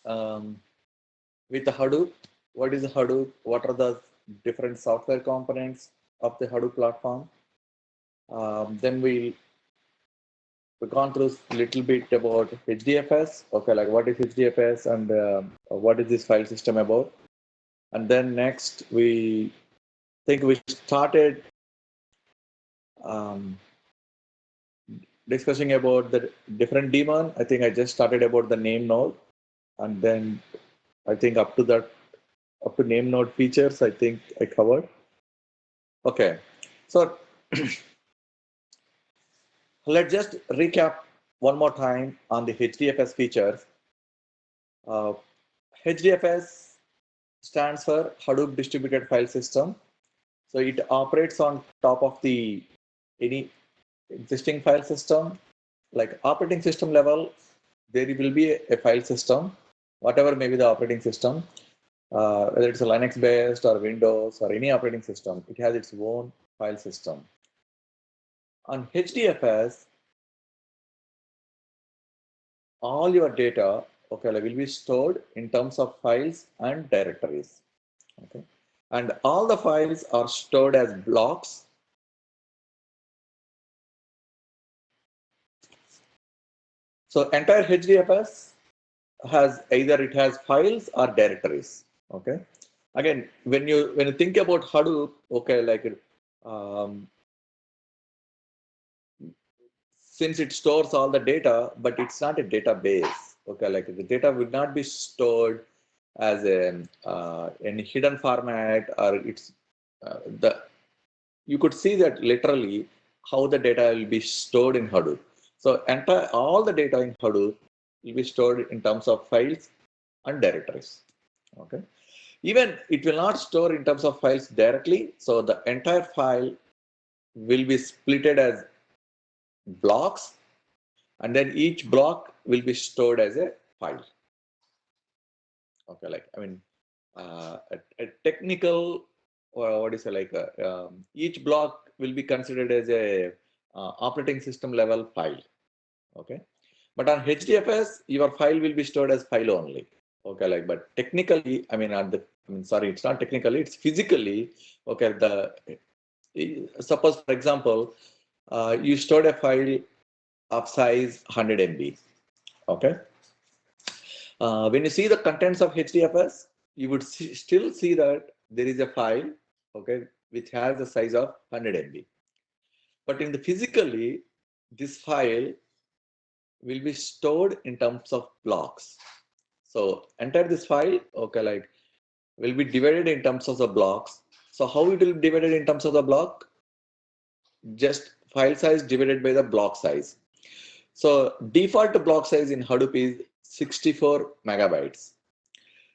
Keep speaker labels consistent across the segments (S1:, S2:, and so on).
S1: with the Hadoop. What is Hadoop? What are the different software components of the Hadoop platform? Then we've gone through a little bit about HDFS. Okay, like what is HDFS and what is this file system about? And then next we think we started um, discussing about the different daemon. I think I just started about the name node, and then I think up to name node features, I think I covered. Okay, so let's just recap one more time on the HDFS features. Uh, HDFS stands for Hadoop Distributed File System. So it operates on top of the any existing file system. Like operating system level, there will be a file system, whatever may be the operating system, whether it's a Linux based or Windows or any operating system, it has its own file system. On HDFS, all your data, okay, will be stored in terms of files and directories. Okay, and all the files are stored as blocks. So entire HDFS has either it has files or directories. Okay, again, when you think about Hadoop, okay, like um, since it stores all the data, but it's not a database. Okay, like the data would not be stored as a in hidden format, or it's the you could see that literally how the data will be stored in Hadoop. So entire all the data in Hadoop will be stored in terms of files and directories. Okay, even it will not store in terms of files directly. So the entire file will be splitted as blocks, and then each block will be stored as a file. Okay, like I mean, a technical, or what is it like? Each block will be considered as a operating system level file. Okay, but on HDFS, your file will be stored as file only. Okay, like but technically, I mean, sorry, it's not technically, it's physically. Okay, suppose for example, you stored a file of size 100 MB. Okay. When you see the contents of HDFS, you would still see that there is a file, okay, which has a size of 100 MB. But in the physically, this file will be stored in terms of blocks. So enter this file, okay, like will be divided in terms of the blocks. So how it will be divided in terms of the block? Just file size divided by the block size. So default block size in Hadoop is 64 megabytes.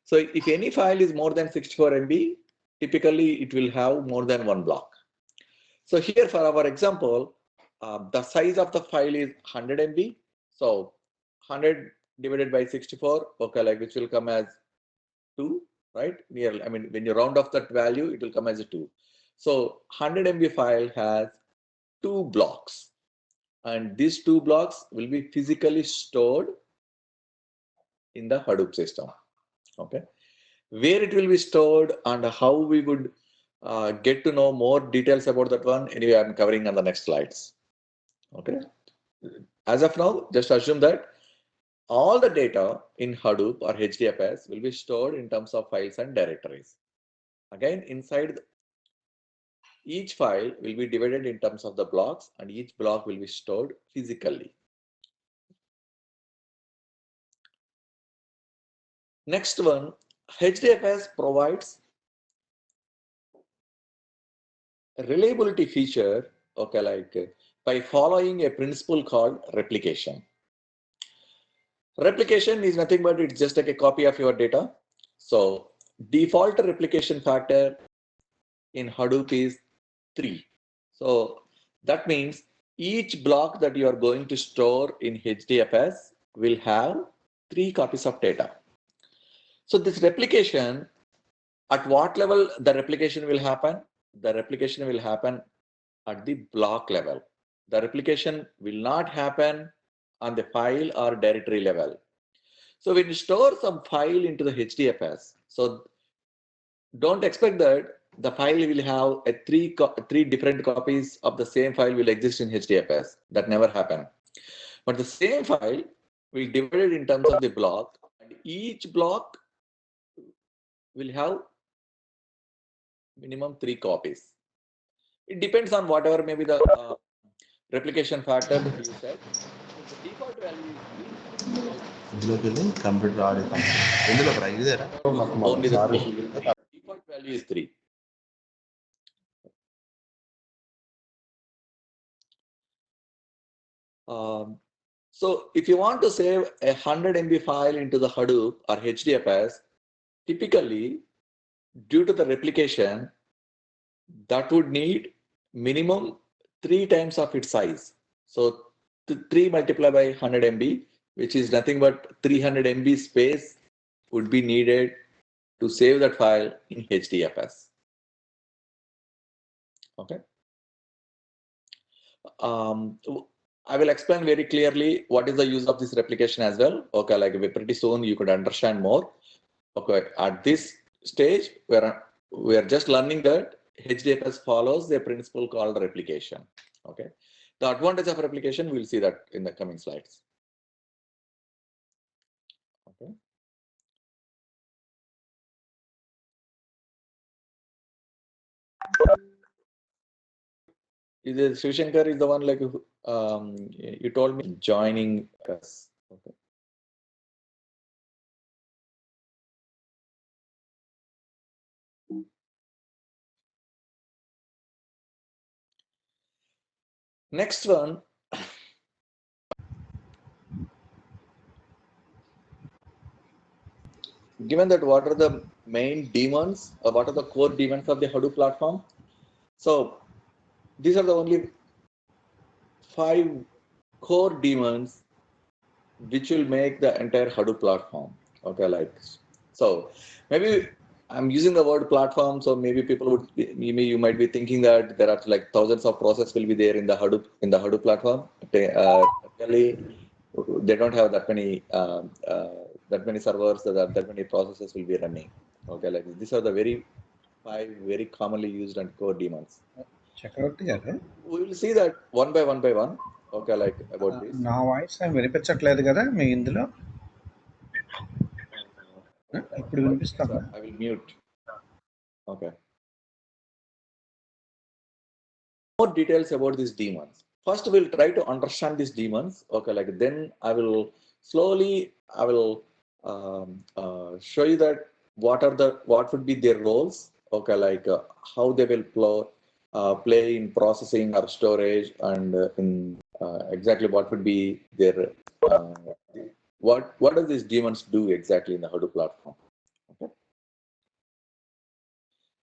S1: So if any file is more than 64 MB, typically it will have more than one block. So here for our example, the size of the file is 100 MB. So 100 divided by 64, okay, like which will come as 2, right? I mean, when you round off that value, it will come as a 2. So 100 MB file has 2 blocks, and these 2 blocks will be physically stored in the Hadoop system. Okay, where it will be stored and how we would get to know more details about that one. Anyway, I'm covering on the next slides. Okay, as of now, just assume that all the data in Hadoop or HDFS will be stored in terms of files and directories. Again, inside each file will be divided in terms of the blocks, and each block will be stored physically. Next one, HDFS provides a reliability feature, okay, like by following a principle called replication. Replication is nothing but it's just like a copy of your data. So default replication factor in Hadoop is 3. So that means each block that you are going to store in HDFS will have 3 copies of data. So this replication, at what level the replication will happen? The replication will happen at the block level. The replication will not happen on the file or directory level. So when you store some file into the HDFS, so don't expect that the file will have a three different copies of the same file will exist in HDFS. That never happened. But the same file we divided in terms of the block, and each block will have minimum 3 copies. It depends on whatever maybe the replication factor that you said. So the default value is 3. Only the 3. Default value is 3. So if you want to save a 100 MB file into the Hadoop or HDFS, typically due to the replication, that would need minimum 3 times of its size. So 3 multiplied by 100 MB, which is nothing but 300 MB space would be needed to save that file in HDFS. Okay. I will explain very clearly what is the use of this replication as well. Okay, like pretty soon you could understand more. Okay, at this stage, we are just learning that HDFS follows the principle called replication. Okay, the advantage of replication, we'll see that in the coming slides. Okay. Shivshankar is the one like you told me joining us. Okay. Next one. Given that what are the main daemons or what are the core daemons of the Hadoop platform? So these are the only 5 core daemons which will make the entire Hadoop platform. Okay, like so maybe I'm using the word platform, so maybe people would maybe you might be thinking that there are like thousands of processes will be there in the Hadoop platform. Really, they don't have that many servers, that many processes will be running. Okay, like these are the 5 very commonly used and core daemons. We will see that one by one. Okay, like about this.
S2: నా voice వినిపించట్లేదు కదా మీ ఇందులో ఇప్పుడు వినిపిస్తుందా?
S1: I will mute. Okay. More details about these daemons. First, we'll try to understand these daemons. Okay, like then I will slowly show you that what would be their roles. Okay, like how they will play in processing or storage, and in exactly what would be their what does these daemons do exactly in the Hadoop platform. Okay.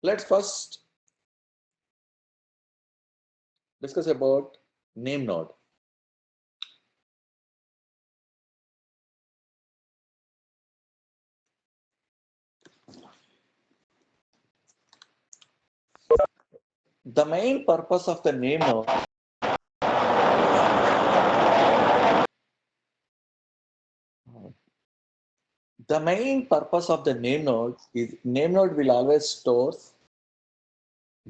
S1: Let's first discuss about name node. The main purpose of the name node is name node will always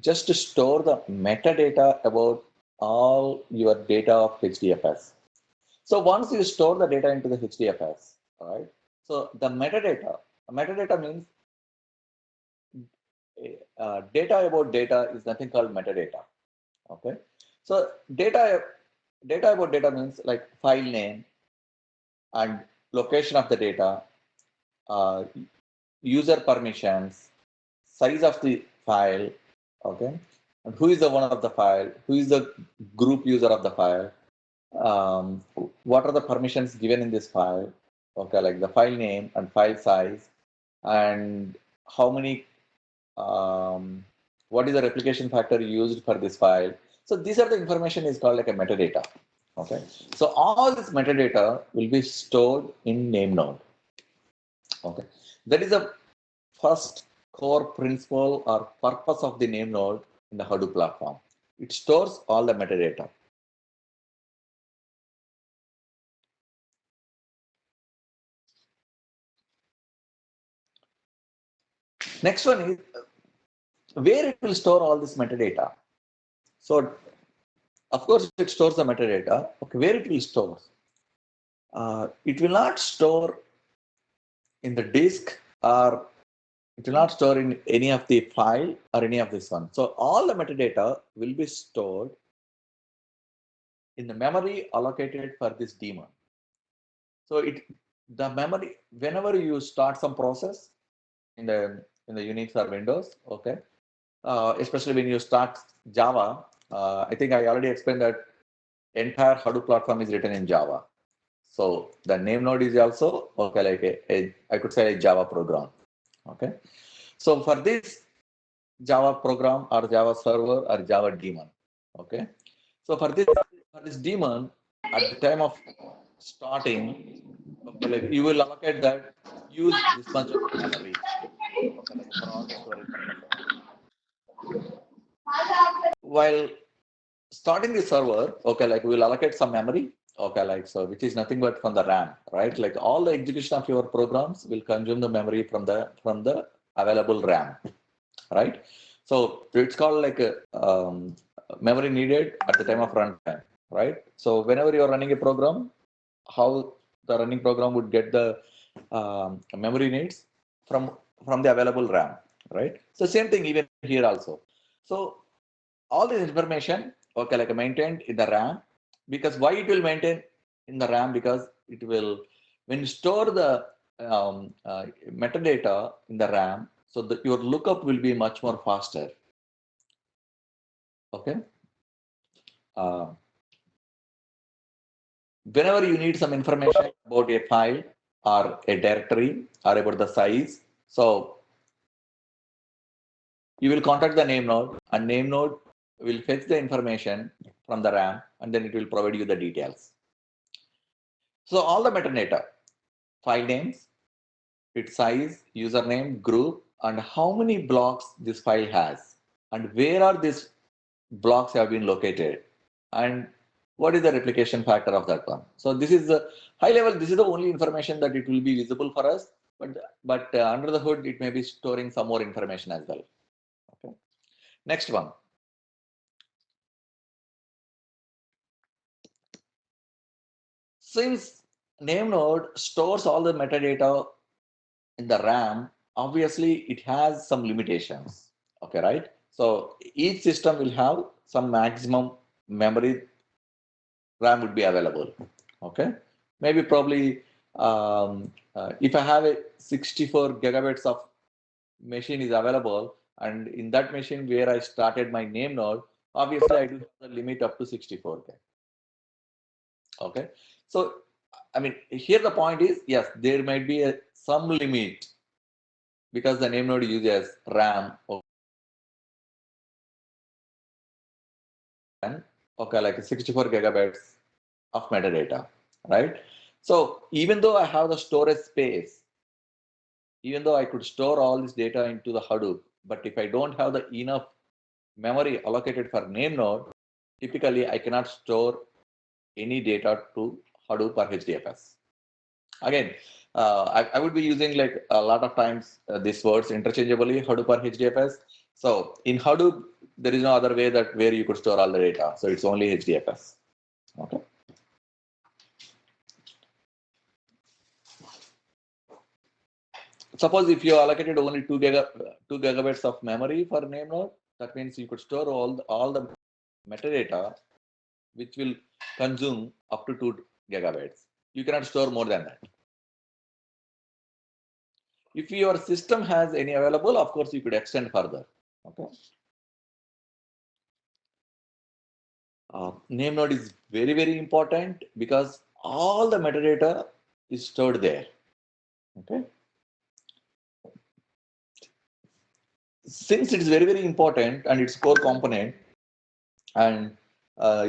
S1: just store the metadata about all your data of HDFS. So once you store the data into the HDFS, right? So the metadata means data about data is nothing called metadata. Okay. So data about data means like file name and location of the data, user permissions, size of the file, okay, and who is the owner of the file, who is the group user of the file, what are the permissions given in this file, okay, like the file name and file size, and how many, what is the replication factor used for this file. So these are the information is called like a metadata. Okay, so all this metadata will be stored in name node. Okay, that is the first core principle or purpose of the name node in the Hadoop platform. It stores all the metadata. Next one is where it will store all this metadata. So of course it stores the metadata. Okay, where it will store? It will not store in the disk, or it will not store in any of the file or any of this one. So all the metadata will be stored in the memory allocated for this daemon. So the memory, whenever you start some process in the Unix or Windows, okay, especially when you start Java, I think I already explained that entire Hadoop platform is written in Java. So the name node is also okay, like I could say a Java program. Okay, so for this Java program or Java server or Java daemon, okay. So for this daemon, at the time of starting, okay, like you will allocate that, use this much of memory, okay, like for all the storage purposes. While starting the server, okay, like we'll allocate some memory, okay, like so, which is nothing but from the RAM, right? Like all the execution of your programs will consume the memory from the available RAM, right? So it's called like a memory needed at the time of runtime, right? So whenever you're running a program, how the running program would get the memory needs from the available RAM, right? So same thing even here also. So all this information, okay, like maintained in the RAM, because why it will maintain in the RAM? Because it will, when you store the metadata in the RAM, so that your lookup will be much more faster. Okay. Uh, Whenever you need some information about a file or a directory or about the size, so you will contact the name node, and name node will fetch the information from the RAM, and then it will provide you the details. So all the metadata, file names, its size, username, group, and how many blocks this file has, and where are these blocks have been located, and what is the replication factor of that one. So this is the high level. This is the only information that it will be visible for us, but under the hood, it may be storing some more information as well. Okay. Next one. Since name node stores all the metadata in the RAM, obviously it has some limitations. Okay, right? So each system will have some maximum memory RAM would be available. Okay, maybe probably if I have a 64 gigabytes of machine is available, and in that machine where I started my name node, obviously I do have the limit up to 64. Okay, so I mean here the point is, yes, there might be some limit because the name node uses RAM. Okay, like 64 gigabytes of metadata, right? So even though I have the storage space, even though I could store all this data into the Hadoop, but if I don't have the enough memory allocated for name node, typically I cannot store any data to Hadoop or HDFS. Again, I would be using like a lot of times these words interchangeably, Hadoop or HDFS. So in Hadoop, there is no other way that where you could store all the data. So it's only HDFS. Okay. Suppose if you allocated only 2 gigabytes of memory for name node, that means you could store all the metadata which will consume up to 2 gigabytes. You cannot store more than that. If your system has any available, of course, you could extend further. Okay. Name node is very, very important because all the metadata is stored there. Okay. Since it is very, very important and it's core component, and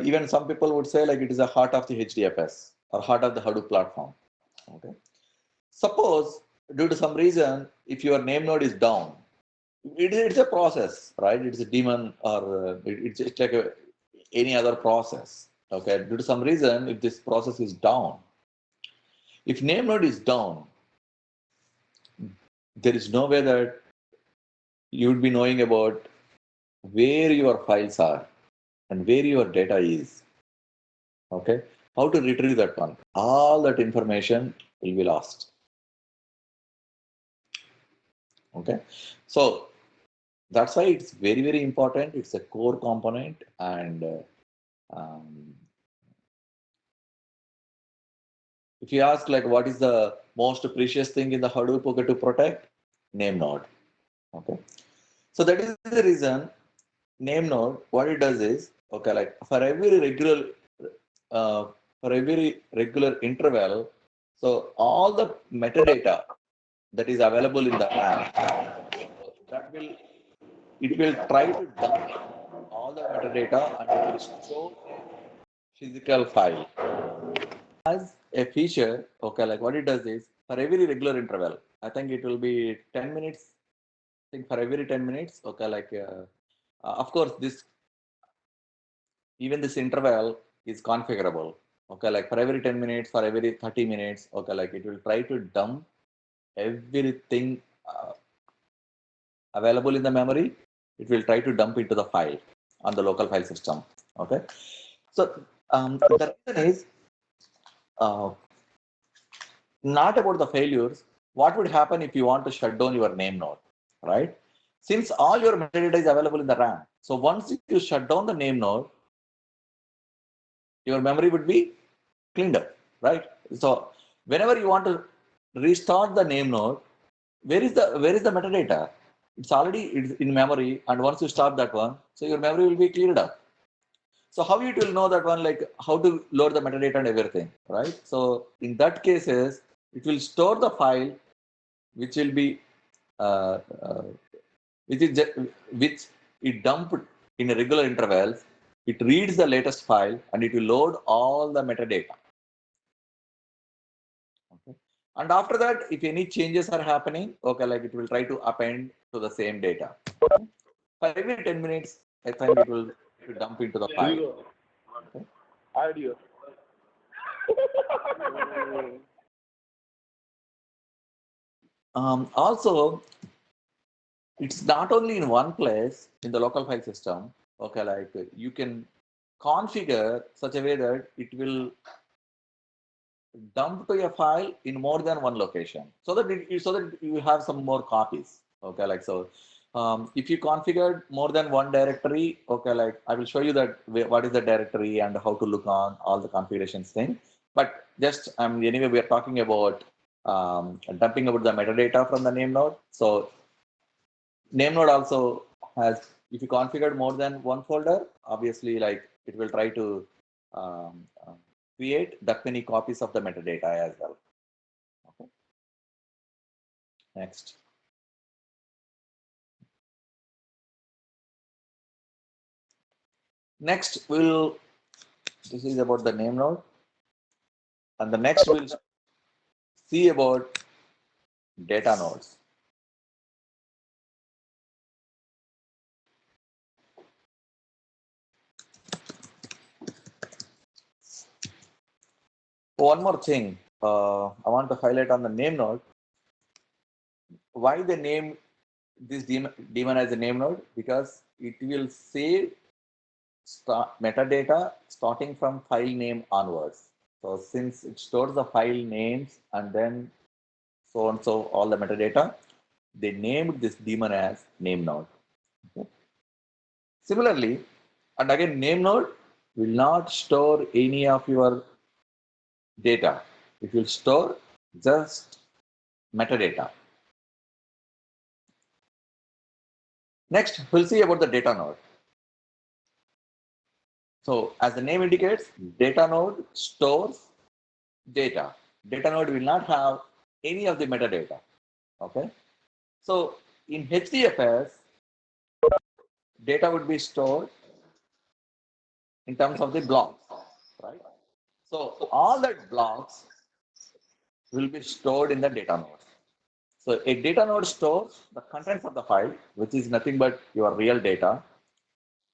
S1: even some people would say like it is a heart of the HDFS or heart of the Hadoop platform. Okay. Suppose due to some reason, if your name node is down, it's a process, right? It's a daemon or it's just like any other process. Okay. Due to some reason, if this process is down, if name node is down, there is no way that you would be knowing about where your files are and where your data is. Okay, how to retrieve that one? All that information will be lost. Okay, so that's why it's very, very important. It's a core component, and if you ask like what is the most precious thing in the Hadoop to protect, name node. Okay, so that is the reason name node. What it does is, okay, like uh, for every regular interval, so all the metadata that is available in the RAM, that will it will try to dump all the metadata and it will store a physical file. Has a feature, okay, like what it does is for every regular interval, I think it will be 10 minutes. I think for every 10 minutes, okay, like of course, even this interval is configurable. Okay, like for every 10 minutes, for every 30 minutes, okay, like it will try to dump everything available in the memory. It will try to dump into the file on the local file system. Okay, so the reason is uh, not about the failures. What would happen if you want to shut down your name node, right? Since all your metadata is available in the RAM, so once you shut down the name node, your memory would be cleaned up, right? So whenever you want to restart the name node, where is the metadata? It's in memory, and once you start that one, so your memory will be cleared up. So how it will know that one, like how to load the metadata and everything, right? So in that cases, it will store the file which will be uh, uh, which is which it dumped in a regular intervals. It reads the latest file and it will load all the metadata. Okay. And after that, if any changes are happening, okay, like it will try to append to the same data. Okay. For every 10 minutes, I think it will dump into the file. Okay.
S3: Audio.
S1: Also, it's not only in one place in the local file system. Okay, like you can configure such a way that it will dump to a file in more than one location, so that you have some more copies. Okay, like so. If you configured more than one directory, okay, like I will show you that what is the directory and how to look on all the configurations thing. But just anyway, we are talking about dumping about the metadata from the name node. So name node also has, if you configured more than one folder, obviously like it will try to create that many copies of the metadata as well. Okay. Next. Next, this is about the name node. And the next we'll see about data nodes. One more thing I want to highlight on the name node. Why they name this daemon as a name node? Because it will save metadata starting from file name onwards. So since it stores the file names and then so and so all the metadata, they named this daemon as name node. Okay. Similarly, and again, name node will not store any of your data. It will store just metadata. Next, we'll see about the data node. So as the name indicates, data node stores data. Data node will not have any of the metadata. Okay. So in HDFS, data would be stored in terms of the blocks, right? So all that blocks will be stored in the data node. So a data node stores the contents of the file, which is nothing but your real data.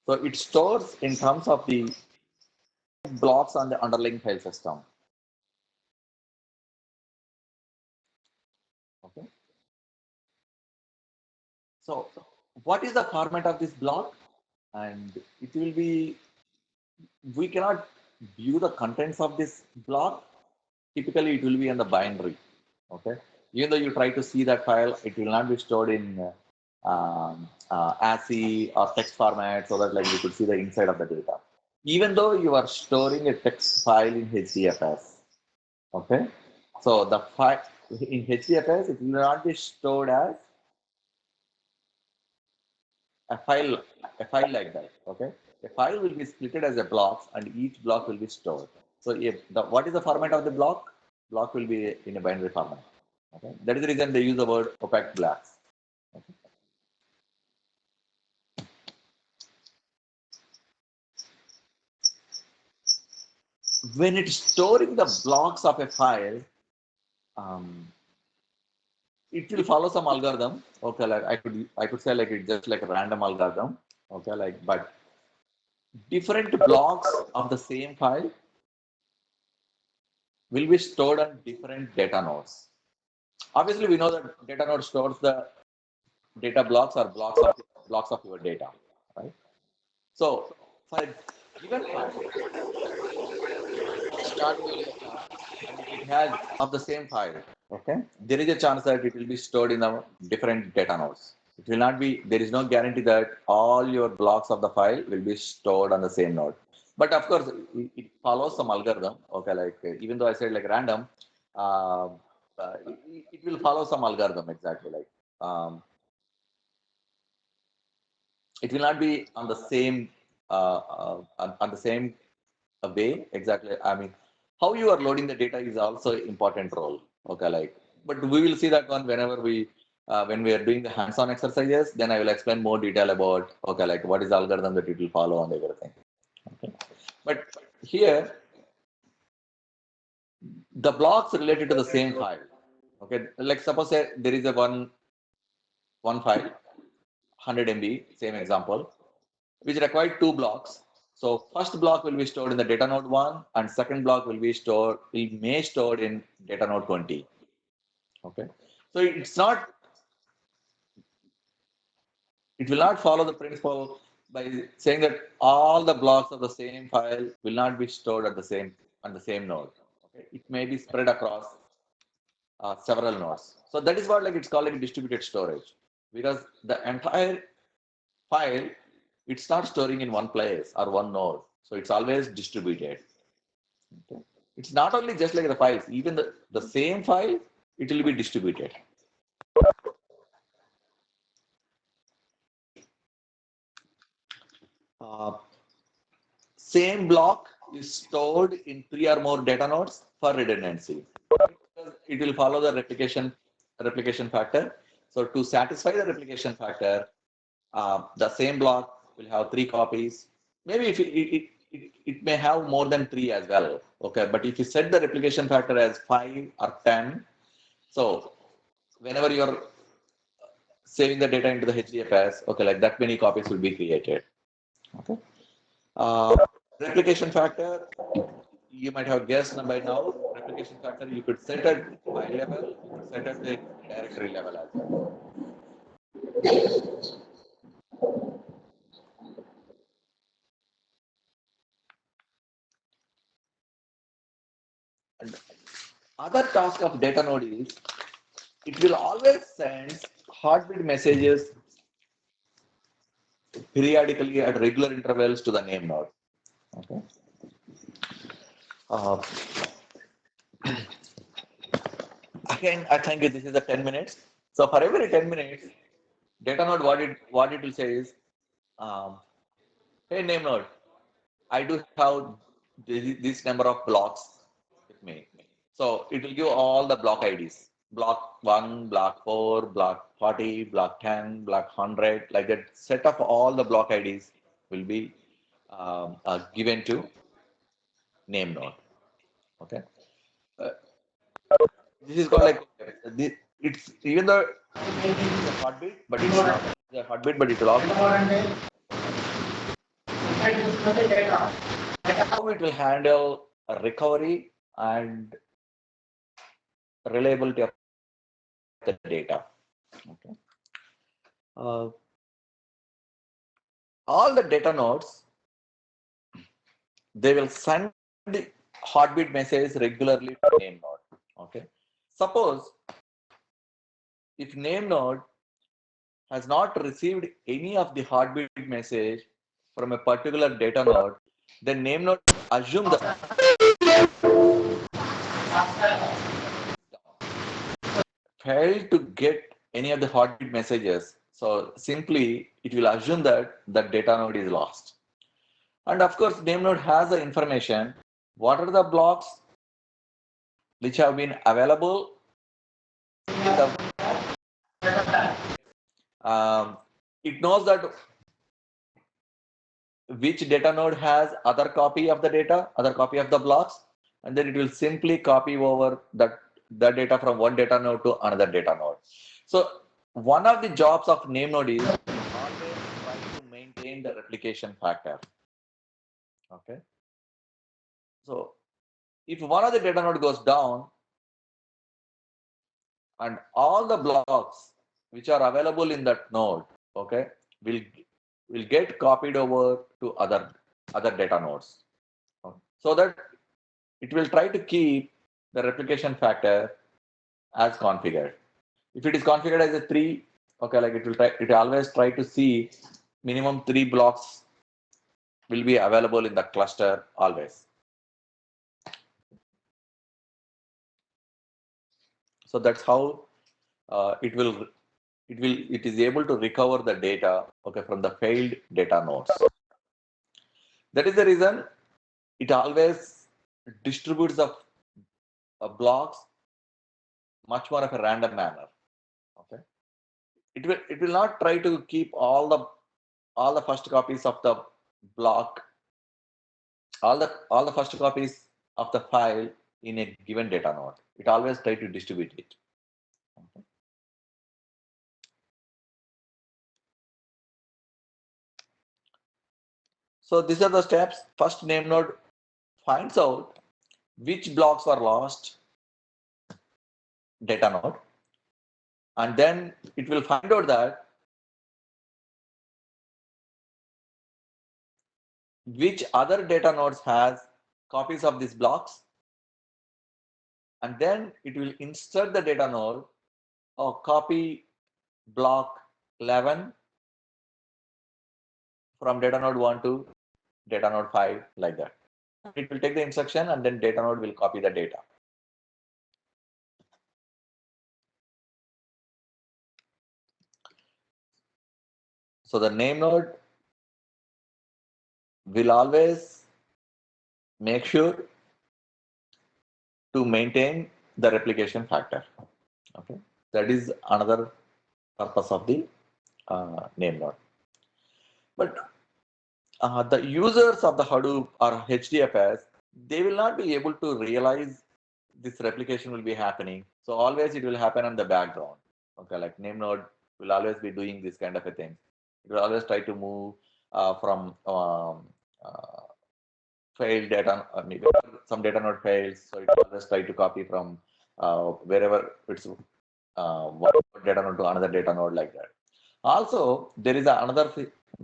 S1: So it stores in terms of the blocks on the underlying file system. Okay. So what is the format of this block, and it will be, we cannot view the contents of this block. Typically, it will be in the binary. Okay, even though you try to see that file, it will not be stored in ASCII or text format, so that like you could see the inside of the data. Even though you are storing a text file in HDFS, okay, so the file in HDFS, it will not be stored as a file, a file like that. Okay, a file will be split as a blocks, and each block will be stored. So if the, what is the format of the block? Block will be in a binary format. Okay, that is the reason they use the word opaque blocks. Okay. When it's storing the blocks of a file, um, it will follow some algorithm. Okay, like I could say like it's just like a random algorithm. Okay, like but different blocks of the same file will be stored on different data nodes. Obviously, we know that data node stores the data blocks or blocks of your data, right? So for a given file, start your data, and if it has of the same file, okay, there is a chance that it will be stored in the different data nodes. It will not be. There is no guarantee that all your blocks of the file will be stored on the same node. But of course, it follows some algorithm. Okay, like even though I said like random, uh, it will follow some algorithm exactly like. It will not be on the same on the same way exactly. I mean, how you are loading the data is also important role. Okay, like, but we will see that one whenever we when we are doing the hands-on exercises. Then I will explain more detail about okay, like what is the algorithm that it will follow and everything. Okay, but here the blocks related to the same file. Okay, like suppose there is a one file, 100 MB, same example, which require two blocks. So first block will be stored in the data node 1, and second block may stored in data node 20. Okay. So it will not follow the principle by saying that all the blocks of the same file will not be stored at on the same node. Okay. It may be spread across several nodes. So that is what like it's called like distributed storage, because the entire file, it's not storing in one place or one node. So it's always distributed. Okay. It's not only just like the files, even the same file, it will be distributed. Uh, Same block is stored in three or more data nodes for redundancy. It will follow the replication factor. So to satisfy the replication factor, the same block will have three copies. Maybe if it may have more than three as well. Okay, but if you set the replication factor as 5 or 10, so whenever you're saving the data into the HDFS, okay, like that many copies will be created. Okay. Uh, Replication factor, you might have guessed by now. Replication factor you could set at file level, you could set at the directory level as well. And other task of data node is it will always send heartbeat messages periodically at regular intervals to the name node. Okay. Uh, Again, I think this is a 10 minutes. So for every 10 minutes, data node what it will say is, um, hey name node, I do have this number of blocks with me. So it will give all the block IDs. Block 1, block 4, block 40, block 10, block 100, like that set of all the block IDs will be given to name node. Okay. Uh, this is called like it's even though it's a heartbeat, but it's not a heartbeat, but it will also how it will handle a recovery and reliability of the data. Okay. Uh, all the data nodes, they will send the heartbeat message regularly to name node. Okay. Suppose if name node has not received any of the heartbeat message from a particular data node, then name node assume that failed to get any of the heartbeat messages. So simply it will assume that that data node is lost. And of course, name node has the information. What are the blocks which have been available in the it knows that which data node has other copy of the data, other copy of the blocks, and then it will simply copy over the data from one data node to another data node. So one of the jobs of name node is always try to maintain the replication factor. Okay. So if one of the data node goes down and all the blocks which are available in that node, okay, will will get copied over to other data nodes. So that it will try to keep the replication factor as configured. If it is configured as a 3, okay, like it always try to see minimum 3 blocks will be available in the cluster always. So that's how it is able to recover the data, okay, from the failed data nodes. That is the reason it always distributes the blocks much more of a random manner. Okay, it will not try to keep all the first copies of the block, all the first copies of the file in a given data node. It always try to distribute it. Okay. So these are the steps. First, name node finds out which blocks were lost data node, and then it will find out that which other data nodes has copies of these blocks, and then it will insert the data node or copy block 11 from data node 1 to data node 5, like that. It will take the instruction and then data node will copy the data. So the name node will always make sure to maintain the replication factor. Okay, that is another purpose of the name node. But the users of the Hadoop or HDFS, they will not be able to realize this replication will be happening. So always it will happen on the background. Okay, like name node will always be doing this kind of a thing. It will always try to move from uh, failed data, maybe some data node fails, so it will always try to copy from wherever it's one data node to another data node, like that. Also, there is another,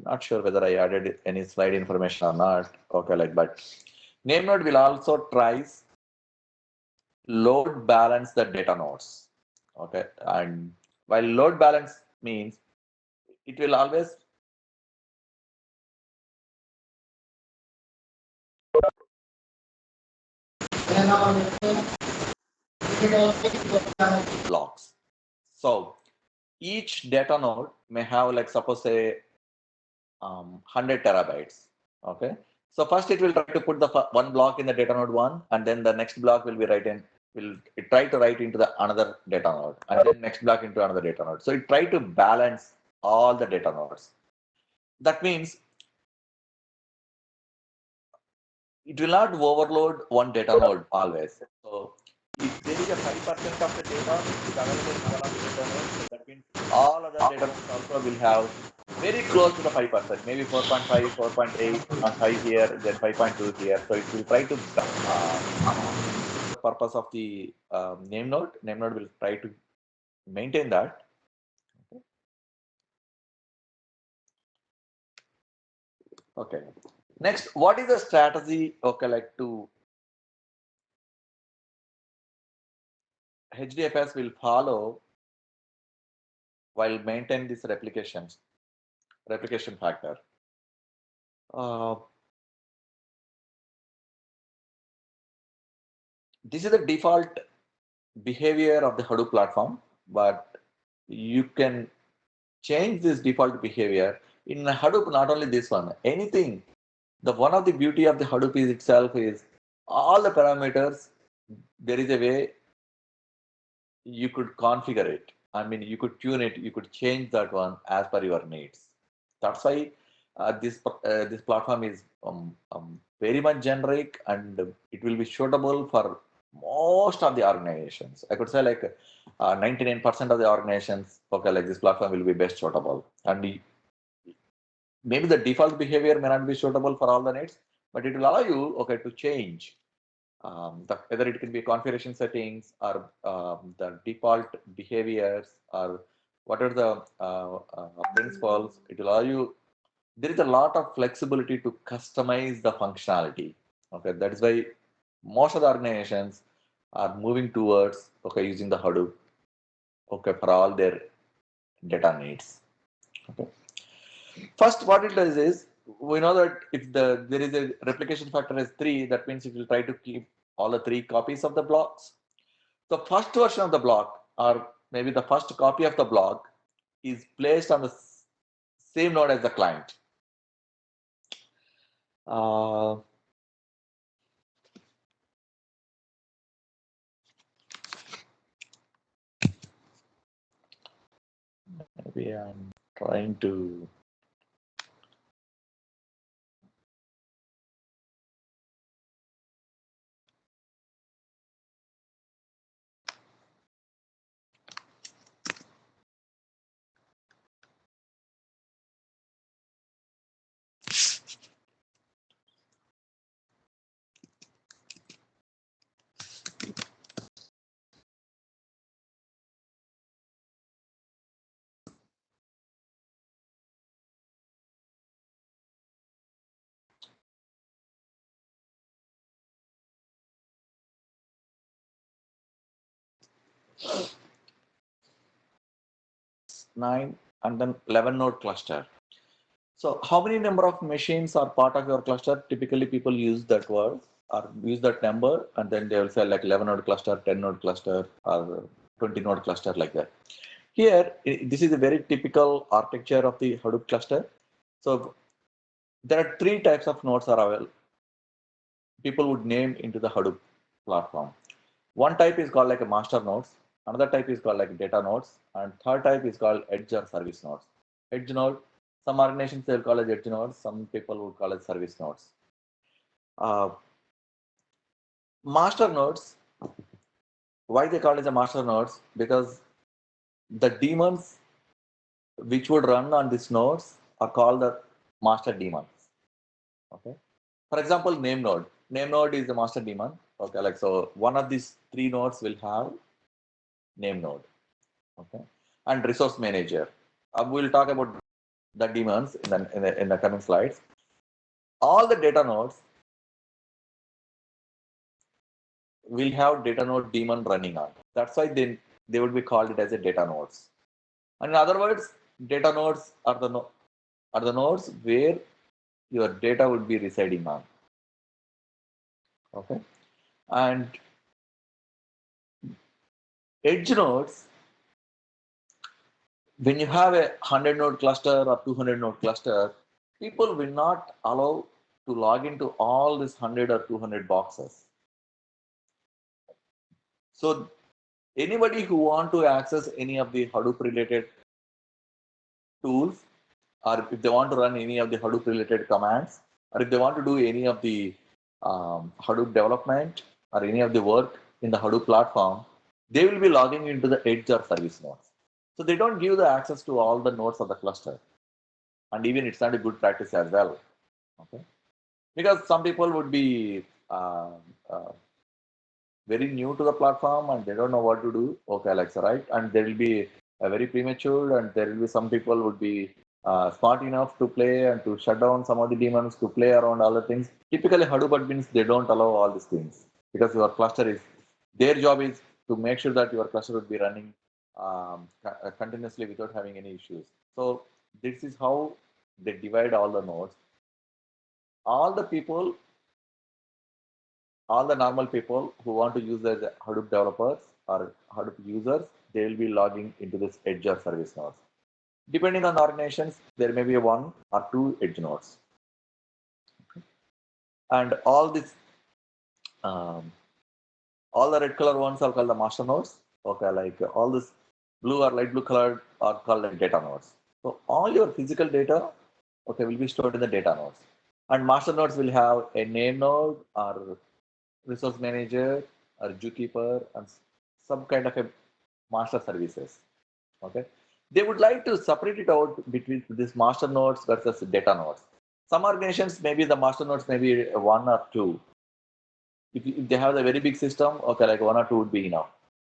S1: not sure whether I added any slide information or not. Okay, like, but name node will also tries load balance the data nodes. Okay, and while load balance means it will always blocks. So each data node may have, like, suppose say 100 terabytes. Okay, so first it will try to put the one block in the data node 1, and then the next block will be will it try to write into the another data node, and then next block into another data node. So it try to balance all the data nodes. That means it will not overload one data node always. So if there is a 5% of the data which is available in one of the data nodes, that means all other data nodes also will have very close to the 5%, maybe 4.5, 4.8, and 5 here, then 5.2 here. So it will try to the purpose of the name node. Name node will try to maintain that. Okay. Next, what is the strategy? Okay, like to HDFS will follow while maintain this replication factor. Uh, this is the default behavior of the Hadoop platform, but you can change this default behavior in Hadoop. Not only this one, anything. The one of the beauty of the Hadoop is itself is all the parameters. There is a way you could configure it. I mean, you could tune it, you could change that one as per your needs. That's why this platform is very much generic, and it will be suitable for most of the organizations. I could say like 99% of the organizations. Okay, like this platform will be best suitable, and maybe the default behavior may not be suitable for all the needs, but it will allow you to change whether it can be configuration settings or the default behaviors or what are the principles. It will allow you. There is a lot of flexibility to customize the functionality. Okay, that is why most of the organizations are moving towards using the Hadoop for all their data needs. Okay. First, what it does is we know that if there is a replication factor is 3, that means it will try to keep all the 3 copies of the blocks. The first version of the block, or maybe the first copy of the block, is placed on the same node as the client. Uh, Maybe I'm trying to. Nine and then 11 node cluster. So how many number of machines are part of your cluster? Typically people use that word or use that number, and then they will say like 11 node cluster, 10 node cluster, or 20 node cluster, like that. Here, this is a very typical architecture of the Hadoop cluster. So there are 3 types of nodes are available. People would name into the Hadoop platform. One type is called like a master nodes. Another type is called like data nodes, and third type is called edge or service nodes. Edge node, some organizations they will call it edge nodes. Some people would call it service nodes. Uh, Master nodes. Why they call it a master nodes? Because the daemons which would run on these nodes are called the master daemons. Okay. For example, name node. Name node is the master daemon. Okay, like so one of these 3 nodes will have name node. Okay, and resource manager. We'll talk about the daemons in the coming slides. All the data nodes will have data node daemon running on. That's why they would be called it as a data nodes. And in other words, data nodes are the nodes where your data would be residing on. Okay, and edge nodes, when you have a 100 node cluster or 200 node cluster, people will not allow to log into all these 100 or 200 boxes. So anybody who want to access any of the Hadoop related tools, or if they want to run any of the Hadoop related commands, or if they want to do any of the Hadoop development or any of the work in the Hadoop platform, they will be logging into the edge or service nodes. So they don't give the access to all the nodes of the cluster. And even it's not a good practice as well. Okay, because some people would be uh, very new to the platform and they don't know what to do. Okay, Alexa, right? And there will be a very premature, and there will be some people would be smart enough to play and to shut down some of the daemons, to play around all the things. Typically, Hadoop admins, they don't allow all these things because your cluster is, their job is to make sure that your cluster would be running continuously without having any issues. So this is how they divide all the nodes. All the people, all the normal people who want to use as Hadoop developers or Hadoop users, they will be logging into this edge or service nodes. Depending on the organizations, there may be one or two edge nodes. And all this, um, all the red color ones are called the master nodes. Okay, like all this blue or light blue colored are called like data nodes. So all your physical data, okay, will be stored in the data nodes. And master nodes will have a name node or resource manager or zookeeper and some kind of a master services. Okay, they would like to separate it out between these master nodes versus data nodes. Some organizations, maybe the master nodes may be one or two. If they have a very big system, okay, like one or two would be enough.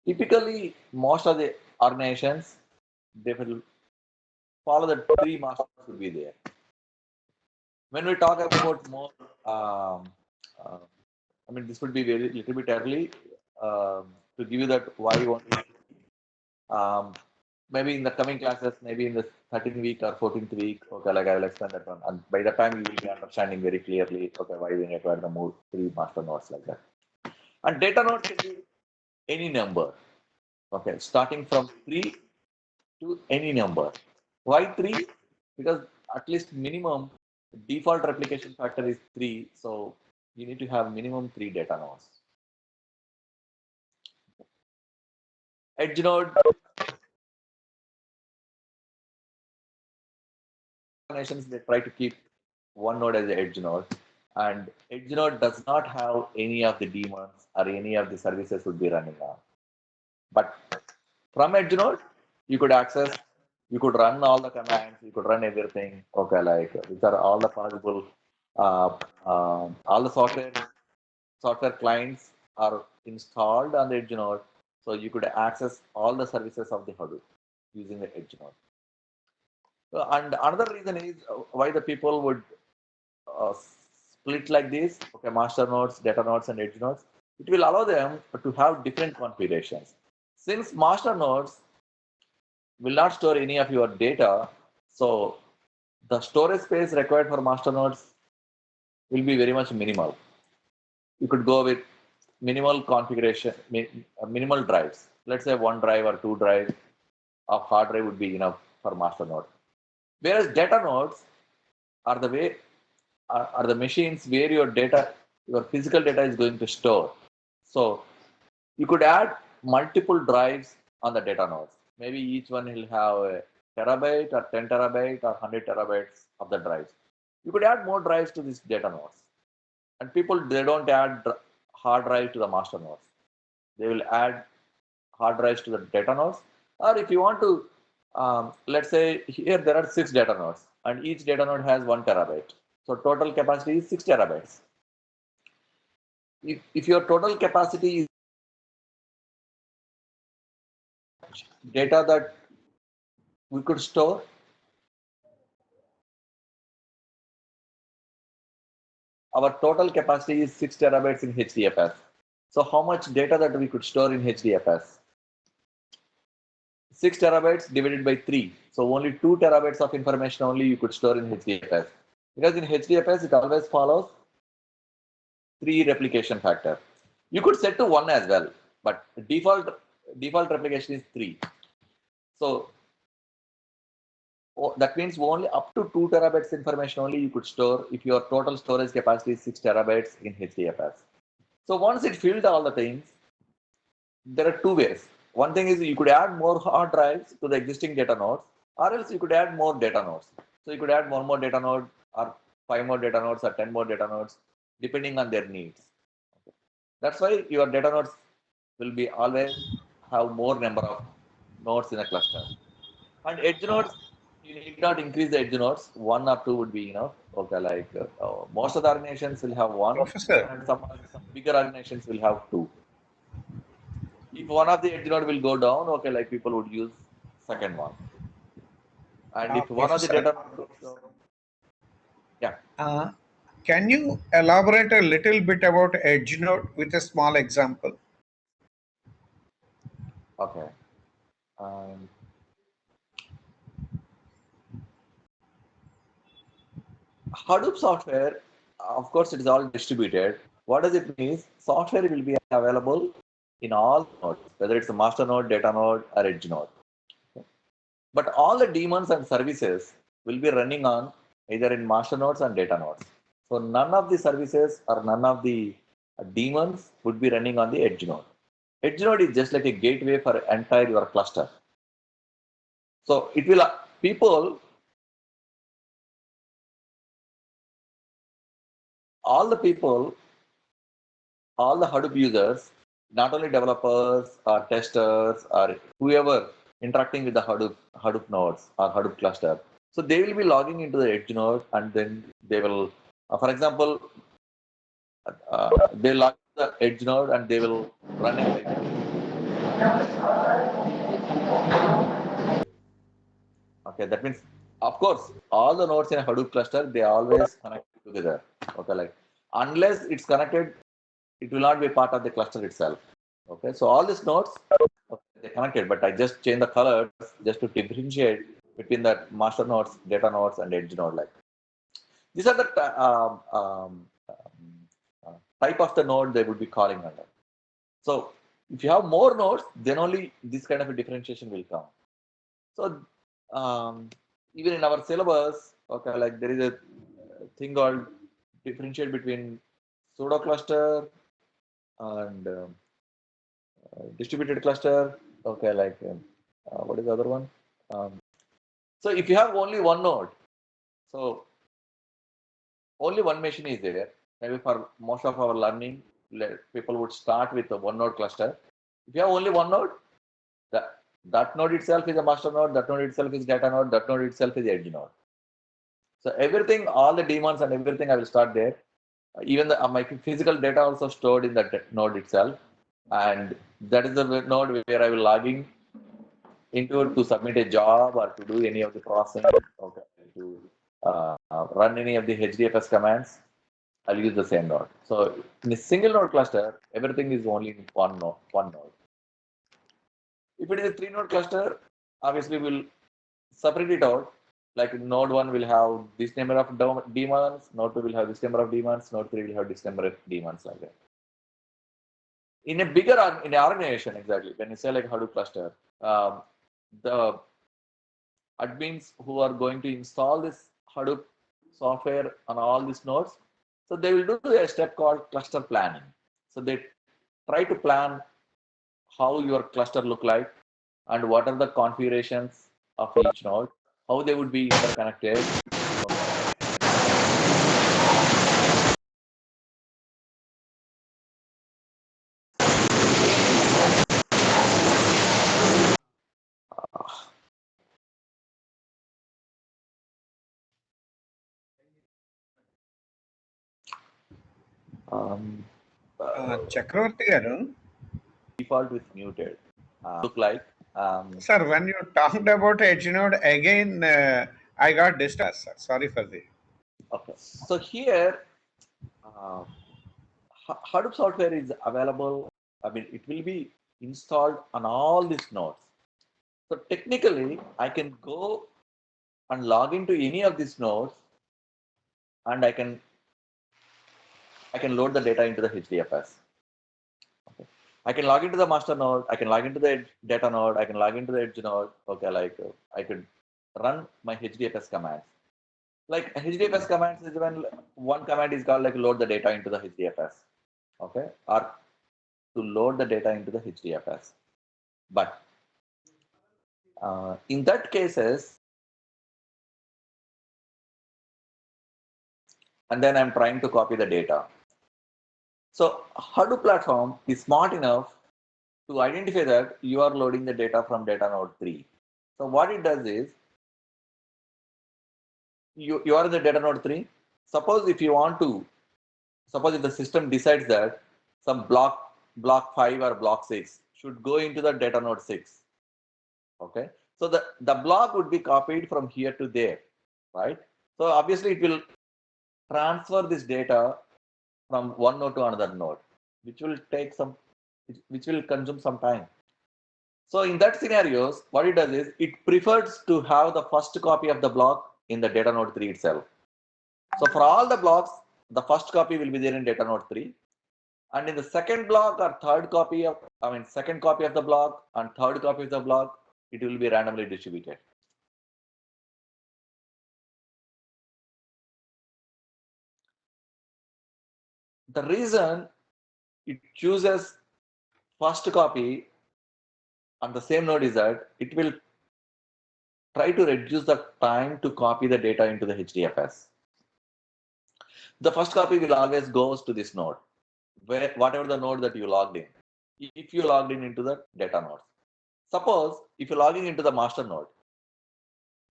S1: Typically, most of the organizations, they will follow the three master nodes would be there. When we talk about more, uh, I mean, this would be very little bit early to give you that why only. Um, maybe in the coming classes, maybe in the 13th week or 14th week, okay, like I will explain that one. And by the time you will be understanding very clearly, okay, why we require the more three master nodes like that. And data node can be any number, okay, starting from 3 to any number. Why 3? Because at least minimum default replication factor is 3. So you need to have minimum 3 data nodes. Edge node organizations, they try to keep one node as an edge node, and edge node does not have any of the daemons or any of the services would be running on. But from edge node, you could access, you could run all the commands, you could run everything. Okay, like these are all the possible, all the software clients are installed on the edge node, so you could access all the services of the Hadoop using the edge node. And another reason is why the people would split like this, okay, master nodes, data nodes, and edge nodes. It will allow them to have different configurations. Since master nodes will not store any of your data, so the storage space required for master nodes will be very much minimal. You could go with minimal configuration, minimal drives. Let's say one drive or two drives of hard drive would be enough for master node. Whereas data nodes are the way are the machines where your data, your physical data is going to store. So you could add multiple drives on the data nodes. Maybe each one will have a terabyte or 10 terabyte or 100 terabytes of the drives. You could add more drives to these data nodes. And people, they don't add hard drive to the master nodes. They will add hard drives to the data nodes. Or if you want to, let's say here there are 6 data nodes and each data node has 1 terabyte. So total capacity is 6 terabytes. If your total capacity is data that we could store, our total capacity is 6 terabytes in HDFS. So how much data that we could store in HDFS? 6 terabytes divided by 3. So only 2 terabytes of information only you could store in HDFS. Because in HDFS, it always follows 3 replication factor. You could set to 1 as well, but default replication is 3. So that means only up to 2 terabytes information only you could store if your total storage capacity is 6 terabytes in HDFS. So once it filled all the things, there are two ways. One thing is you could add more hard drives to the existing data nodes, or else you could add more data nodes. So you could add one more data node, or 5 more data nodes, or 10 more data nodes, depending on their needs. That's why your data nodes will be always have more number of nodes in a cluster. And edge nodes, you need not increase the edge nodes. 1 or 2 would be enough. Okay, like most of the organizations will have 1,
S2: Professor,
S1: and some bigger organizations will have 2. If one of the edge node will go down, okay, like people would use second one. And if one of the
S2: Professor,
S1: data, yeah,
S2: uh, can you elaborate a little bit about edge node with a small example?
S1: okay. Um, Hadoop software, of course, it is all distributed. What does it mean? Software will be available in all nodes, whether it's a master node, data node, or edge node. But all the daemons and services will be running on either in master nodes and data nodes. So none of the services or none of the daemons would be running on the edge node. Edge node is just like a gateway for entire your cluster. So it will people, all the people, all the Hadoop users, not only developers or testers or whoever interacting with the Hadoop nodes or Hadoop cluster. So they will be logging into the edge node and then they will, for example, they log the edge node and they will run everything. Okay, that means, of course, all the nodes in a Hadoop cluster, they always connect together. Okay, like unless it's connected, it will not be part of the cluster itself. Okay, so all these nodes, okay, they're connected, but I just change the colors just to differentiate between the master nodes, data nodes, and edge node. Like these are the type of the node they would be calling under. So if you have more nodes, then only this kind of a differentiation will come. So even in our syllabus, okay, like there is a thing called differentiate between pseudo cluster and distributed cluster. Okay, like what is the other one? So if you have only one node, so only one machine is there. Maybe for most of our learning, people would start with a one node cluster. If you have only one node, that node itself is a master node, that node itself is data node, that node itself is edge node. So everything, all the daemons and everything I will start there. Even my physical data also stored in that node itself. And that is the node where I will log into it to submit a job or to do any of the processing, okay, to run any of the HDFS commands. I'll use the same node. So in a single node cluster, everything is only in one node. One node. If it is a three node cluster, obviously we'll separate it out. Like node one will have this number of daemons, node two will have this number of daemons, node three will have this number of daemons, like that. In a bigger in an organization, exactly, when you say like Hadoop cluster, the admins who are going to install this Hadoop software on all these nodes, so they will do a step called cluster planning. So they try to plan how your cluster look like and what are the configurations of each node, how they would be interconnected. Um,
S2: Chakravarti garu,
S1: default with muted. Look like.
S2: sir, when you talked about edge node again, I got distressed, sir. Sorry for this.
S1: Okay. So here, uh, Hadoop software is available. I mean, it will be installed on all these nodes. So technically, I can go and log into any of these nodes, and I can load the data into the HDFS. Okay. I can log into the master node. I can log into the data node. I can log into the edge node. Okay, like I could run my HDFS commands. Like HDFS commands is when one command is called like load the data into the HDFS. Okay, or to load the data into the HDFS. But in that cases, and then I'm trying to copy the data. So Hadoop platform is smart enough to identify that you are loading the data from data node 3. So what it does is, you are in the data node 3. Suppose if you want to, suppose if the system decides that some block 5 or block 6 should go into the data node 6. Okay. So the block would be copied from here to there, right? So obviously it will transfer this data from one node to another node, which will take some, which will consume some time. So in that scenarios, what it does is it prefers to have the first copy of the block in the data node 3 itself. So for all the blocks, the first copy will be there in data node 3. And in the second block or third copy of, second copy of the block and third copy of the block, it will be randomly distributed. The reason it chooses first copy on the same node is that it will try to reduce the time to copy the data into the HDFS. The first copy will always goes to this node, where whatever the node that you logged in. If you logged in into the data node, suppose if you're logging into the master node,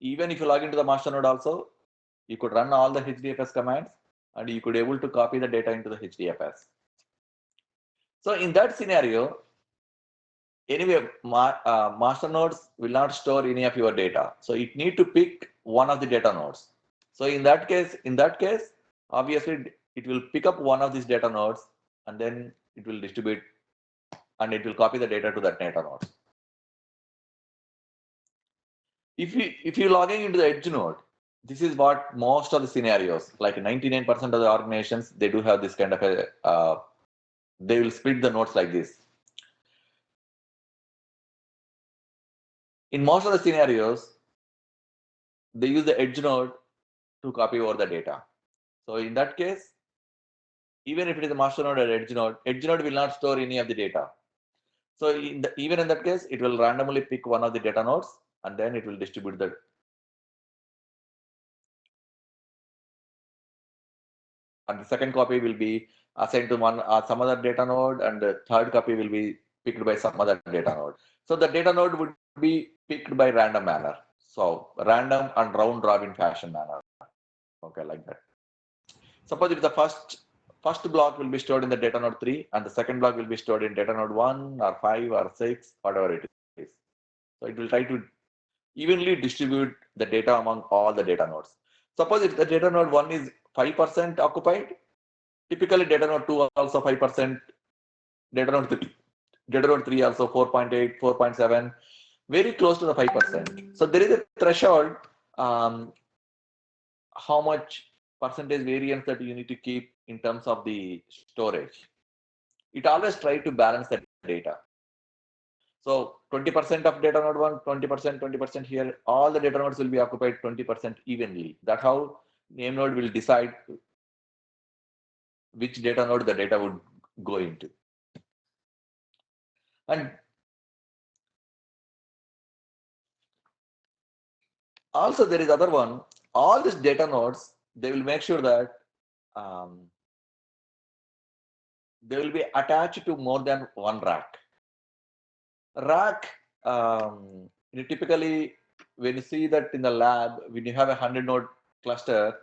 S1: even if you log into the master node also, you could run all the HDFS commands and you could able to copy the data into the HDFS. So in that scenario, anyway, master nodes will not store any of your data. So it need to pick one of the data nodes. So in that case, obviously it will pick up one of these data nodes and then it will distribute and it will copy the data to that data node. If you logging into the edge node, this is what most of the scenarios, like 99% of the organizations, they do have this kind of a, they will split the nodes like this. In most of the scenarios, they use the edge node to copy over the data. So in that case, even if it is a master node or edge node will not store any of the data. So even in that case, it will randomly pick one of the data nodes and then it will distribute the. And the second copy will be assigned to one some other data node, and the third copy will be picked by some other data node. So the data node would be picked by random manner. So random and round robin fashion manner. Okay, like that. Suppose if the first block will be stored in the data node 3 and the second block will be stored in data node 1 or 5 or 6, whatever it is. So it will try to evenly distribute the data among all the data nodes. Suppose if the data node 1 is 5% occupied, typically data node 2 also 5%, data node 3 also 4.8, 4.7, very close to the 5%. So there is a threshold, how much percentage variance that you need to keep in terms of the storage. It always tries to balance the data. So 20% of data node 1, 20%, 20% here, all the data nodes will be occupied 20% evenly. That's how name node will decide which data node the data would go into. And also there is other one, all these data nodes, they will make sure that they will be attached to more than one rack. Rack, typically when you see that in the lab, when you have a 100 node cluster,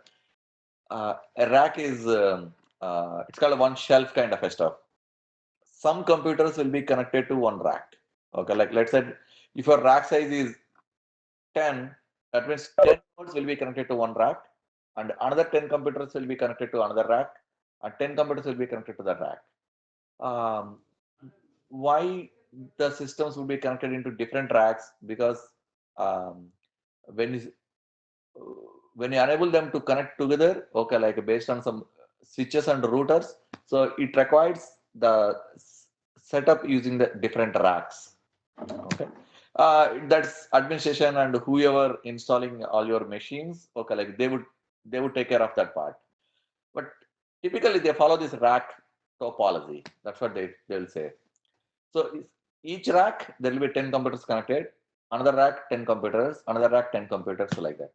S1: a rack is, it's called a one shelf kind of a stuff. Some computers will be connected to one rack. Okay, like let's say if your rack size is 10, that means 10 nodes will be connected to one rack and another 10 computers will be connected to another rack and 10 computers will be connected to that rack. Why the systems would be connected into different racks? Because um, when you when you enable them to connect together, okay, like based on some switches and routers, so it requires the setup using the different racks. Okay, that's administration and whoever installing all your machines. Okay, like they would take care of that part. But typically they follow this rack topology. That's what they'll say. So each rack, there will be 10 computers connected, another rack, 10 computers, another rack, 10 computers, so like that.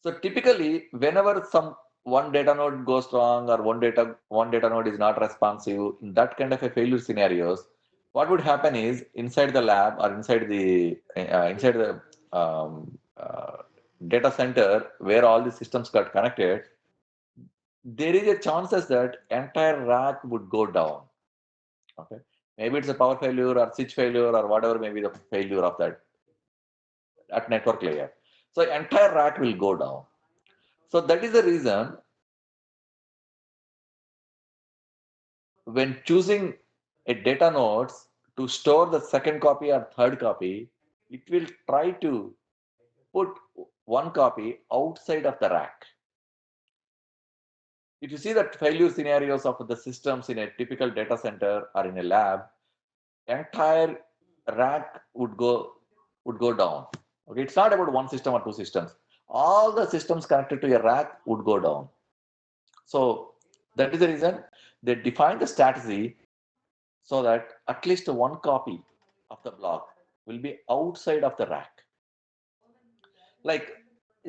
S1: So typically, whenever some one data node goes wrong or one data node is not responsive, in that kind of a failure scenarios, what would happen is inside the lab or inside the data center where all the systems got connected, there is a chances that entire rack would go down. Okay, maybe it's a power failure or switch failure or whatever may be the failure of that. at network layer. So entire rack will go down. So that is the reason when choosing a data nodes to store the second copy or third copy, it will try to put one copy outside of the rack. If you see the failure scenarios of the systems in a typical data center or in a lab, entire rack would go down. Okay, it's not about one system or two systems. All the systems connected to a rack would go down. So that is the reason they define the strategy so that at least one copy of the block will be outside of the rack. Like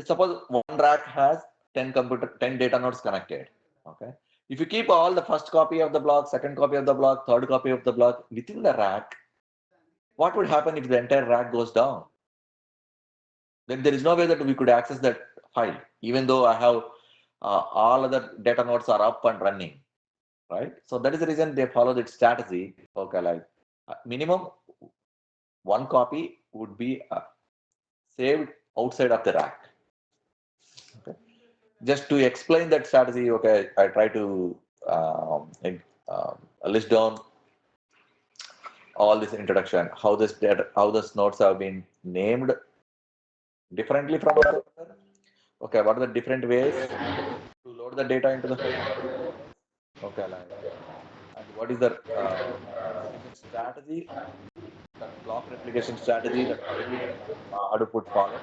S1: suppose one rack has 10 data nodes connected. Okay. If you keep all the first copy of the block, second copy of the block, third copy of the block within the rack, what would happen if the entire rack goes down? Then there is no way that we could access that file, even though I have all other data nodes are up and running, right? So that is the reason they follow that strategy. Okay, like minimum one copy would be saved outside of the rack. Okay. Just to explain that strategy, okay, I try to list down all this introduction, how this data, how these nodes have been named differently from other. Okay, what are the different ways to load the data into the file? Okay, like, and what is the replication strategy, that block replication strategy that Hadoop would follow?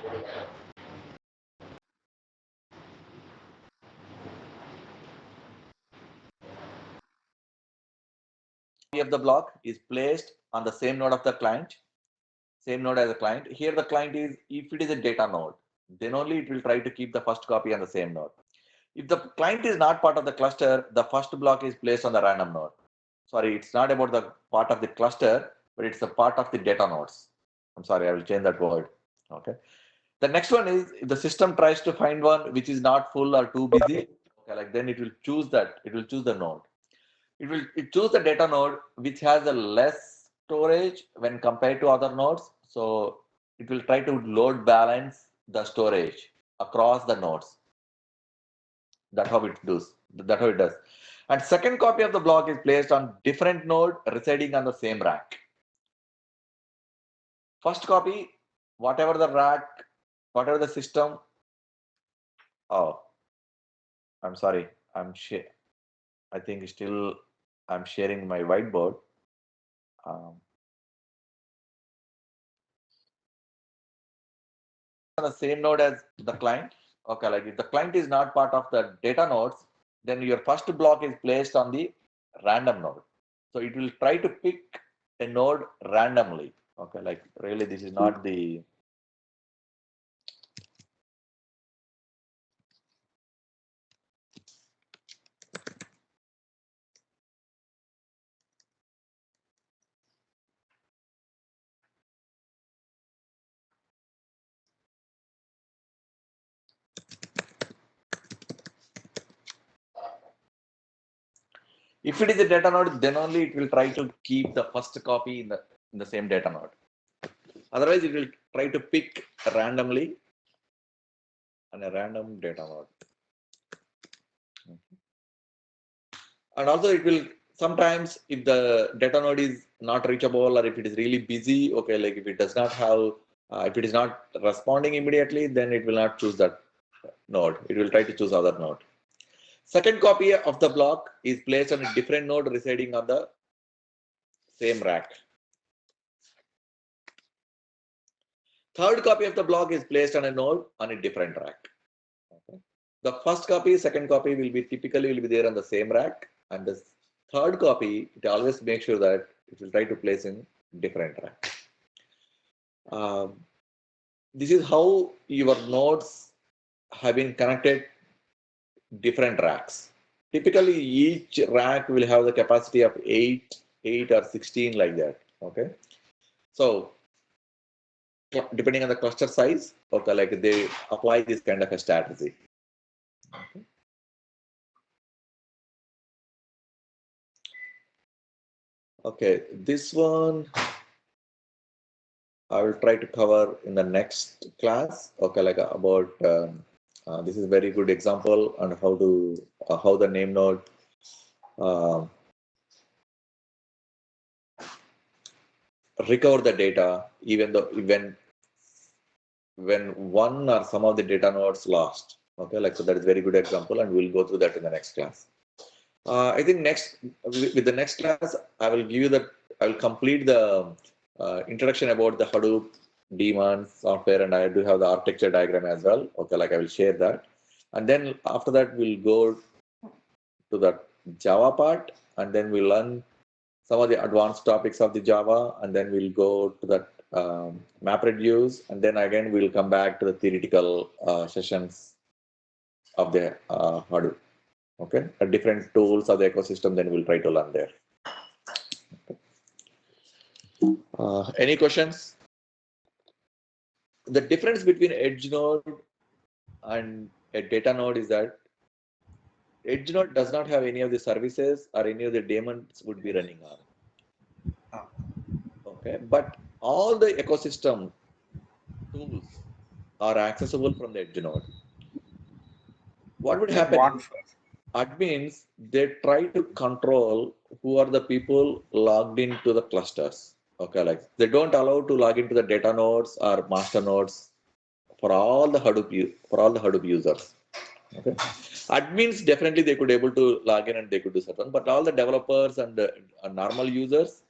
S1: Of the block is placed on the same node of the client, same node as a client. Here the client is, if it is a data node, then only it will try to keep the first copy on the same node. If the client is not part of the cluster, the first block is placed on the random node. Sorry, it's not about the part of the cluster, but it's a part of the data nodes. I'm sorry, I will change that word. Okay. The next one is if the system tries to find one which is not full or too busy, okay, like then it will choose that, it will choose the node. It choose the data node which has a less storage when compared to other nodes. So it will try to load balance the storage across the nodes. That's how it does. That's how it does. And second copy of the block is placed on different node residing on the same rack. First copy, whatever the rack, whatever the system. Oh, I'm sorry. I think still I'm sharing my whiteboard. Um, on the same node as the client. Okay, like if the client is not part of the data nodes, then your first block is placed on the random node. So it will try to pick a node randomly. Okay, like really this is not the if it is a data node, then only it will try to keep the first copy in the same data node. Otherwise, it will try to pick randomly on a random data node. And also it will sometimes, if the data node is not reachable or if it is really busy, okay, like if it does not have, if it is not responding immediately, then it will not choose that node. It will try to choose other node. Second copy of the block is placed on a different node residing on the same rack. Third copy of the block is placed on a node on a different rack. Okay. The first copy, second copy will be typically will be there on the same rack, and the third copy, it always makes sure that it will try to place in different rack. This is how your nodes have been connected different racks. Typically, each rack will have the capacity of 8 or 16 like that. Okay, so depending on the cluster size, okay, like they apply this kind of a strategy. Okay. Okay, this one, I will try to cover in the next class. Okay, like about this is very good example on how to how the name node uh, recover the data, even though when one or some of the data nodes lost. Okay, like so that is very good example, and we'll go through that in the next class. I think next with the next class, I will give you the I will complete the introduction about the Hadoop daemon software, and I do have the architecture diagram as well. Okay, like I will share that, and then after that we'll go to the Java part, and then we'll learn some of the advanced topics of the Java, and then we'll go to that MapReduce, and then again we'll come back to the theoretical sessions of the Hadoop. Okay, different tools of the ecosystem, then we'll try to learn there. Any questions? The difference between edge node and a data node is that edge node does not have any of the services or any of the daemons would be running on. Okay, but all the ecosystem tools are accessible from the edge node. What would happen is admins, they try to control who are the people logged into the clusters. Okay, like they don't allow to log into the data nodes or master nodes for all the Hadoop users. Okay, admins definitely they could able to log in and they could do certain, but all the developers and normal users,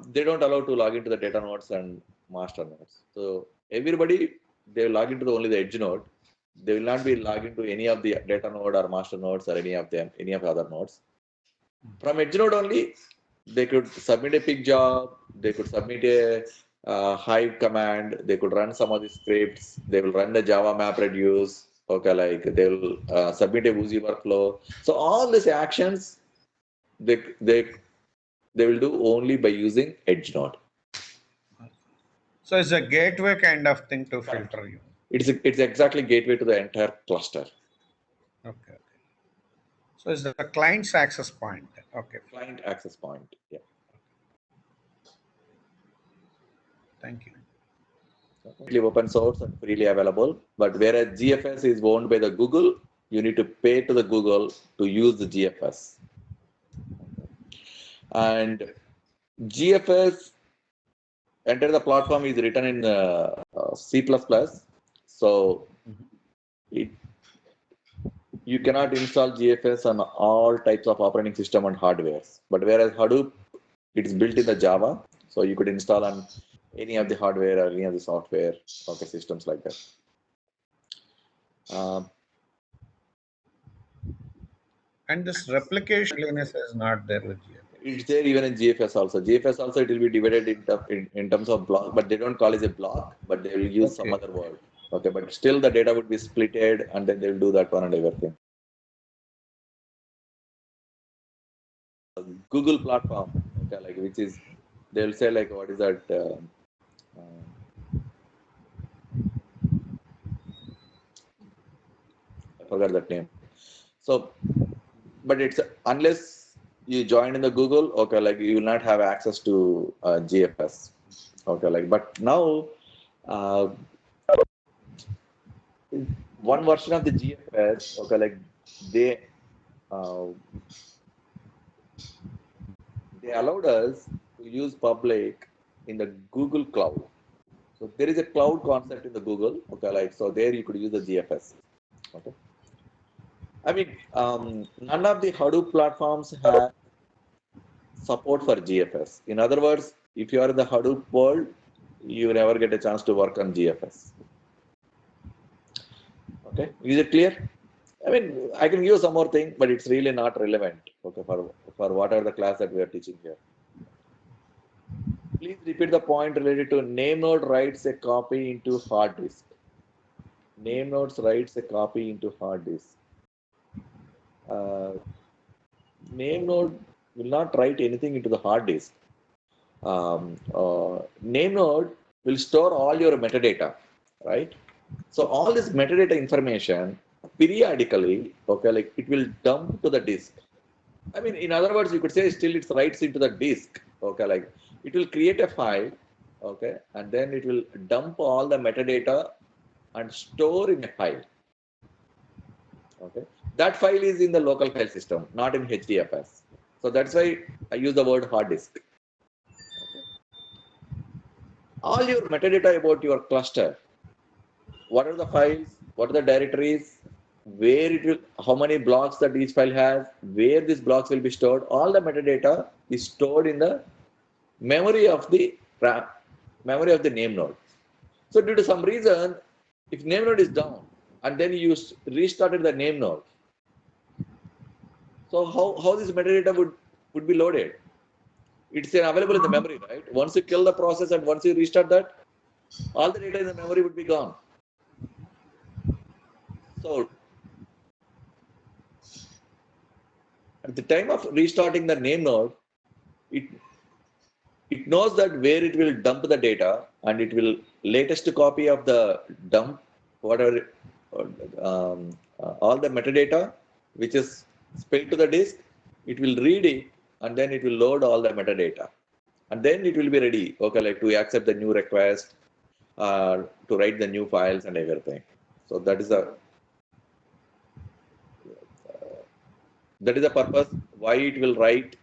S1: they don't allow to log into the data nodes and master nodes. So everybody they will log into only the edge node. They will not be logged into any of the data node or master nodes or any of the other nodes. From edge node only, they could submit a pig job. They could submit a hive command. They could run some of the scripts. They will run the Java MapReduce. Okay, like they will submit a Woozy workflow. So all these actions they they they will do only by using edge node.
S2: So it's a gateway kind of thing to filter you.
S1: It's exactly gateway to the entire cluster.
S2: Okay. So it's the client's access point. Okay.
S1: Client access point. Yeah.
S2: Thank you.
S1: Completely open source and freely available. But whereas GFS is owned by the Google, you need to pay to the Google to use the GFS. And GFS enter the platform is written in C++. So it you cannot install GFS on all types of operating system and hardwares. But whereas Hadoop, it is built in the Java, so you could install on any of the hardware or any of the software, okay, systems like that.
S2: And this replication is not there with GFS.
S1: It's there even in GFS also. GFS also it will be divided in terms of block, but they don't call it a block, but they will use some other word. Okay, but still the data would be splitted and then they'll do that one and everything. Google platform, okay, like which is they'll say like what is that? I forgot that name. So, but it's unless you join in the Google, okay, like you will not have access to GFS. Okay, like but now one version of the GFS, okay, like they uh, they allowed us to use public in the Google Cloud. So there is a cloud concept in the Google. Okay, like so there you could use the GFS. Okay. I mean, none of the Hadoop platforms have support for GFS. In other words, if you are in the Hadoop world, you never get a chance to work on GFS. Okay, is it clear? I mean, I can give you some more thing, but it's really not relevant. Okay, for whatever the class that we are teaching here. Please repeat the point related to name node writes a copy into hard disk. Name nodes writes a copy into hard disk. Name node will not write anything into the hard disk. Name node will store all your metadata, right? So all this metadata information periodically, okay, like it will dump to the disk. I mean, in other words, you could say still it writes into the disk, okay, like it will create a file Okay, and then it will dump all the metadata and store in a file. Okay, that file is in the local file system, not in HDFS. So that's why I use the word hard disk. Okay. All your metadata about your cluster, what are the files, what are the directories, where it will, how many blocks that each file has, where these blocks will be stored, all the metadata is stored in the memory of the memory of the name node. So due to some reason, if name node is down and then you restarted the name node, so how this metadata would be loaded? It's available in the memory, right? Once you kill the process and once you restart that, all the data in the memory would be gone. So at the time of restarting the name node, it it knows that where it will dump the data and it will latest copy of the dump whatever all the metadata which is spilled to the disk, it will read it and then it will load all the metadata and then it will be ready, okay, like to accept the new request, to write the new files and everything. So that is the purpose why it will write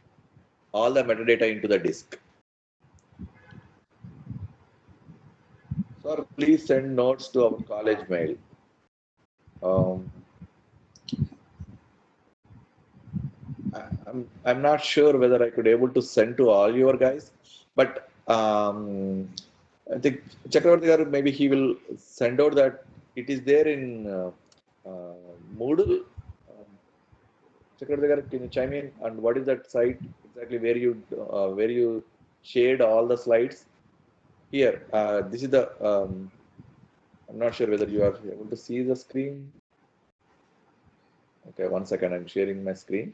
S1: all the metadata into the disk. Sir, please send notes to our college mail. Um, I'm not sure whether I could able to send to all your guys, but I think Chakravarti garu, maybe he will send out that it is there in Moodle. Um, Chakravarti garu, can you chime in? And what is that site exactly where you shared all the slides? Here, this is the. I'm not sure whether you are able to see the screen. Okay, one second. I'm sharing my screen.